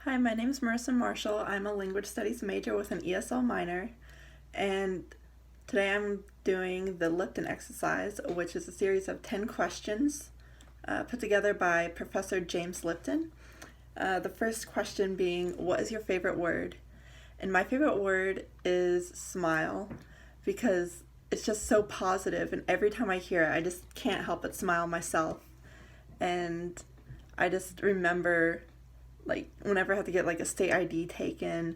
Hi, my name is Marissa Marshall. I'm a language studies major with an ESL minor, and today I'm doing the Lipton exercise, which is a series of 10 questions put together by Professor James Lipton. The first question being, what is your favorite word? And my favorite word is smile, because it's just so positive, and every time I hear it, I just can't help but smile myself. And I just remember, like, whenever I have to get like a state ID taken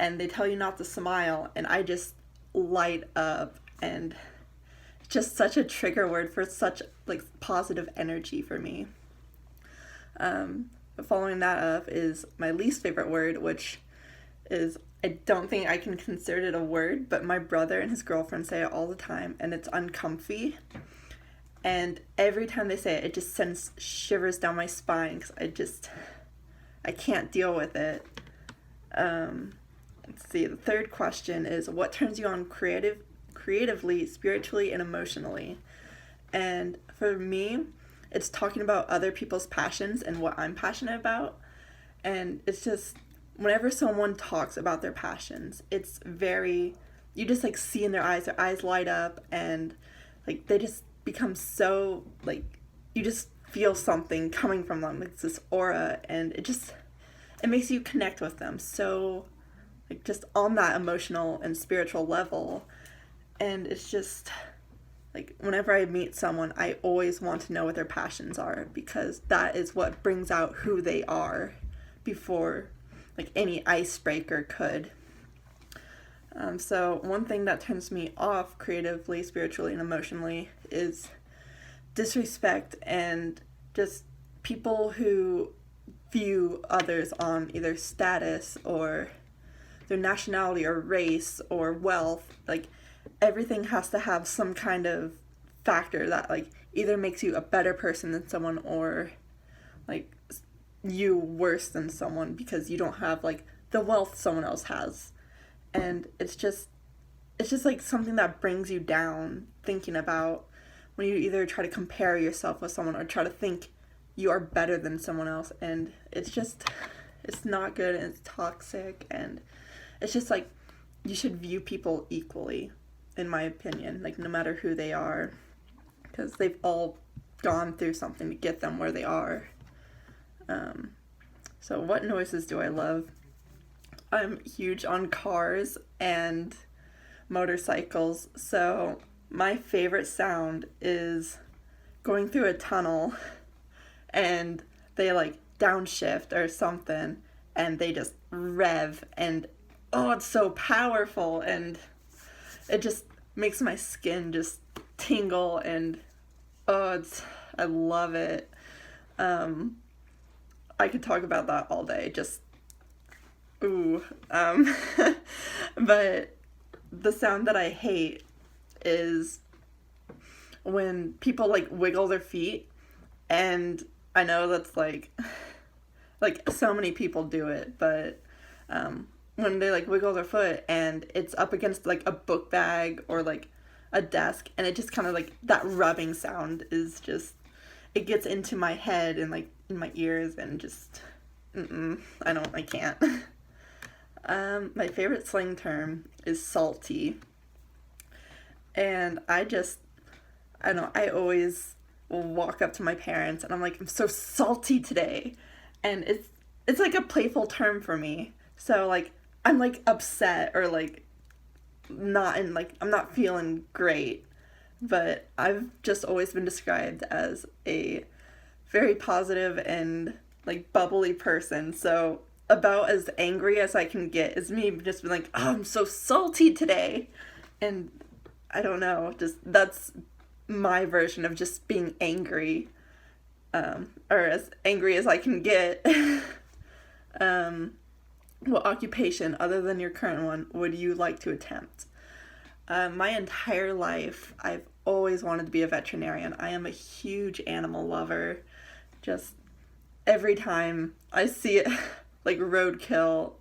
and they tell you not to smile, and I just light up, and it's just such a trigger word for such like positive energy for me. But following that up is my least favorite word, which is, I don't think I can consider it a word, but my brother and his girlfriend say it all the time, and it's uncomfy. And every time they say it, it just sends shivers down my spine because I can't deal with it. Let's see. The third question is, what turns you on creatively, spiritually, and emotionally? And for me, it's talking about other people's passions and what I'm passionate about. And it's just, whenever someone talks about their passions, it's very, you just like see in their eyes light up, and like they just become so, like, you just feel something coming from them. It's this aura, and it makes you connect with them so, like, just on that emotional and spiritual level. And it's just like, whenever I meet someone, I always want to know what their passions are, because that is what brings out who they are before like any icebreaker could. So one thing that turns me off creatively, spiritually, and emotionally is disrespect, and just people who view others on either status or their nationality or race or wealth. Like, everything has to have some kind of factor that like either makes you a better person than someone, or like you worse than someone because you don't have like the wealth someone else has. And it's just like something that brings you down, thinking about when you either try to compare yourself with someone or try to think you are better than someone else. And it's not good, and it's toxic, and it's just like, you should view people equally, in my opinion, like no matter who they are, because they've all gone through something to get them where they are. So what noises do I love? I'm huge on cars and motorcycles, so my favorite sound is going through a tunnel and they like downshift or something, and they just rev, and oh, it's so powerful, and it just makes my skin just tingle, and I love it. I could talk about that all day, just ooh. But the sound that I hate is when people like wiggle their feet, and I know that's like so many people do it, but when they like wiggle their foot and it's up against like a book bag or like a desk, and it just kind of like, that rubbing sound is just, it gets into my head and like in my ears, and just I can't. My favorite slang term is salty, and I don't know, I always will walk up to my parents and I'm like, I'm so salty today, and it's like a playful term for me. So like, I'm like upset, or like not in, like, I'm not feeling great, but I've just always been described as a very positive and like bubbly person. So about as angry as I can get is me just being like, oh, I'm so salty today. And I don't know, just that's my version of just being angry, or as angry as I can get. What occupation, other than your current one, would you like to attempt? My entire life, I've always wanted to be a veterinarian. I am a huge animal lover. Just every time I see it, like roadkill,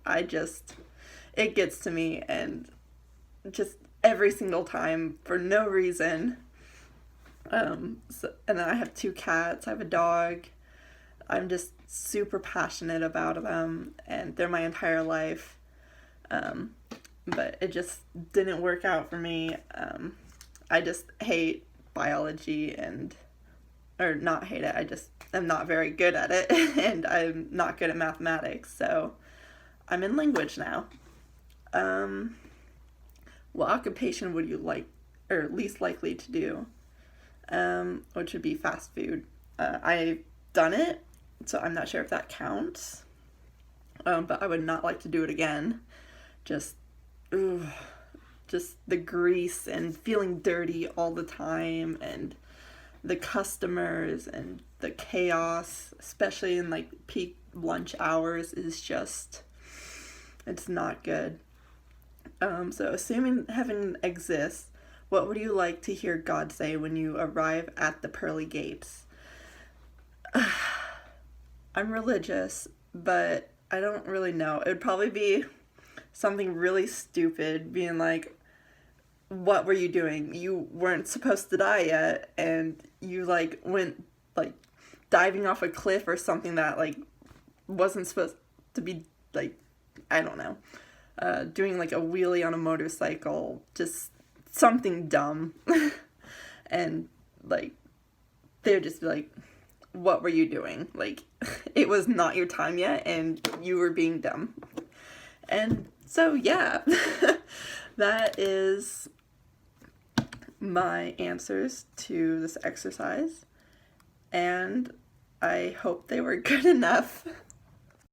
it gets to me, and just every single time for no reason. And then I have 2 cats, I have a dog. I'm just super passionate about them, and they're my entire life. But it just didn't work out for me. I just hate biology, or not hate it, I just am not very good at it, and I'm not good at mathematics, so I'm in language now. What occupation would you like, or least likely to do? Which would be fast food. I've done it, so I'm not sure if that counts. But I would not like to do it again. Just, ugh, just the grease and feeling dirty all the time, and the customers and the chaos, especially in like peak lunch hours, is just, it's not good. So assuming heaven exists, what would you like to hear God say when you arrive at the pearly gates? I'm religious, but I don't really know. It would probably be something really stupid, being like, what were you doing? You weren't supposed to die yet, and you like went like diving off a cliff or something that like wasn't supposed to be, like, I don't know, doing like a wheelie on a motorcycle, just something dumb. And like they'd just be like, what were you doing? Like, it was not your time yet, and you were being dumb. And so, yeah, that is my answers to this exercise. And I hope they were good enough.